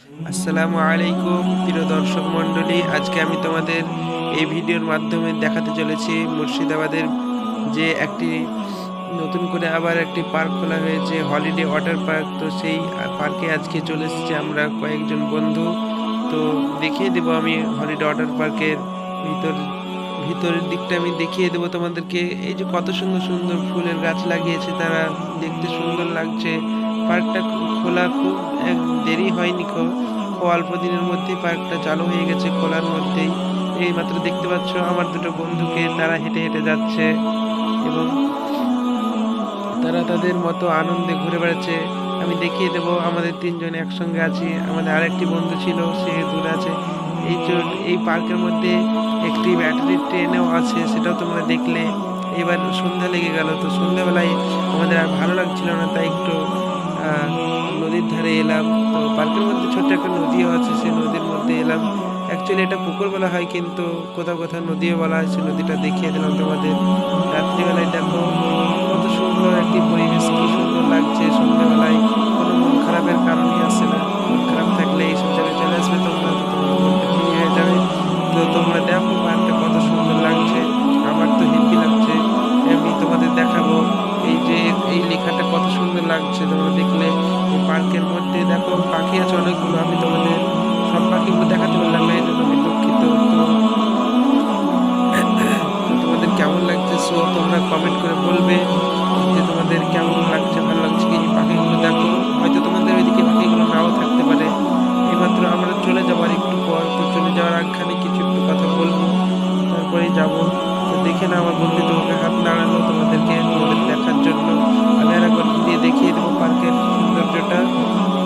আসসালামু আলাইকুম প্রিয় দর্শক মণ্ডলী, আজকে আমি তোমাদের এই ভিডিওর মাধ্যমে দেখাতে চলেছি মুর্শিদাবাদের যে একটি নতুন করে আবার একটি পার্ক খোলা হয়েছে, হলিডে ওয়াটার পার্ক। তো সেই পার্কে আজকে চলে এসেছি আমরা কয়েকজন বন্ধু। তো দেখিয়ে দেবো আমি হলিডে ওয়াটার পার্কের ভিতর ভিতরের দিকটা আমি দেখিয়ে দেবো তোমাদেরকে। এই যে কত সুন্দর সুন্দর ফুলের গাছ লাগিয়েছে তারা, দেখতে সুন্দর লাগছে। পার্কটা খোলা খুব দেরি হয়নি, খুব অল্প দিনের মধ্যেই পার্কটা চালু হয়ে গেছে, খোলার মধ্যেই। এই মাত্র দেখতে পাচ্ছ আমার দুটো বন্ধুকে, তারা হেঁটে হেঁটে যাচ্ছে এবং তারা তাদের মতো আনন্দে ঘুরে বেড়াচ্ছে। আমি দেখিয়ে দেবো আমাদের তিনজন একসঙ্গে আছি, আমাদের আরেকটি বন্ধু ছিল সে দূরে আছে। এই পার্কের মধ্যে একটি ব্যাটারি ট্রেনও আছে, সেটাও তোমরা দেখলে। এবার সন্ধ্যা লেগে গেল, তো সন্ধ্যাবেলায় আমাদের আর ভালো লাগছিল না, তাই একটু নদীর ধারে এলাম। তো পার্কের মধ্যে ছোট্ট একটা নদীও আছে, সেই নদীর মধ্যে এলাম। অ্যাকচুয়ালি এটা পুকুর বলা হয়, কিন্তু কোথাও কোথাও নদীও বলা হয়। সেই নদীটা দেখিয়ে দিলাম তোমাদের। রাত্রিবেলায় দেখো কত সুন্দর একটি পরিবেশ, কি সুন্দর লাগছে সন্ধ্যাবেলায়। কোনো মন খারাপের কারণই আসে না, মন খারাপ থাকলে এইসব জায়গায় চলে আসবে তোমরা, তো তোমার মনটা ফ্রি হয়ে যাবে। তো তোমরা দেখো পার্কটা কত সুন্দর লাগছে, আমার তো হেব্বি লাগছে। আমি তোমাদের দেখাবো এই যে এই লেখাটা কত সুন্দর লাগছে তোমরা দেখলে। এই পার্কের মধ্যে দেখো পাখি আছে অনেকগুলো, আমি তোমাদের সব পাখিগুলো দেখাতে পারলাম না, এই জন্য আমি দুঃখিত। তো তোমাদের কেমন লাগছে সো তোমরা কমেন্ট করে বলবে যে তোমাদের কেমন লাগছে, ভালো লাগছে কি। এই পাখিগুলো দেখো, হয়তো তোমাদের ওইদিকে পাখিগুলো নাও থাকতে পারে। এইমাত্র আমরা চলে যাবো আর একটু পর, তো চলে যাওয়ার আগখানে কিছু একটু কথা বলবো, তারপরেই যাব। তো দেখে না আমার বন্ধু তোমাকে হাত নাড়ালো তোমাদের দেখার জন্য। আমি আর একবার ঘুরিয়ে দেখিয়ে দেবো পার্কের সৌন্দর্যটা।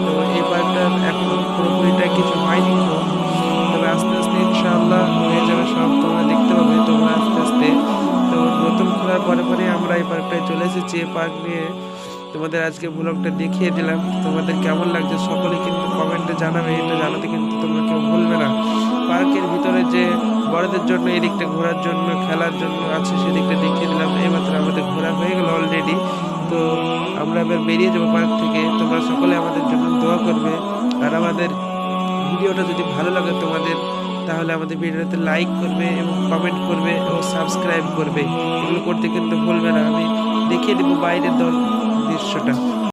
তো এই পার্কটা এখনো পুরোপুরিটা কিছু হয়নি তো, তবে আস্তে আস্তে ইনশাআল্লাহ হয়ে যাবে সব, তোমরা দেখতে পাবে তোমরা আস্তে আস্তে। তো নতুন খোলার পরে পরে আমরা এই পার্কটায় চলে এসেছি। এই পার্ক নিয়ে তোমাদের আজকে ব্লগটা দেখিয়ে দিলাম। তোমাদের কেমন লাগছে সকলে কিন্তু কমেন্টে জানাবে, এটা জানাতে কিন্তু তোমরা কেউ ভুলবে না। পার্কের ভিতরে যে বড়দের জন্য এদিকটা ঘোরার জন্য খেলার জন্য আছে, সেদিকটা দেখিয়ে দিলাম। এইমাত্র আমাদের ঘোরা হয়ে গেল অলরেডি। তো আমরা এবার বেরিয়ে যাবো পার্ক থেকে। তোমরা সকলে আমাদের জন্য দোয়া করবে, আর আমাদের ভিডিওটা যদি ভালো লাগে তোমাদের, তাহলে আমাদের ভিডিওতে লাইক করবে এবং কমেন্ট করবে ও সাবস্ক্রাইব করবে। এগুলো করতে কিন্তু ভুলবে না। আমি দেখিয়ে দেবো বাইরের দৃশ্যটা।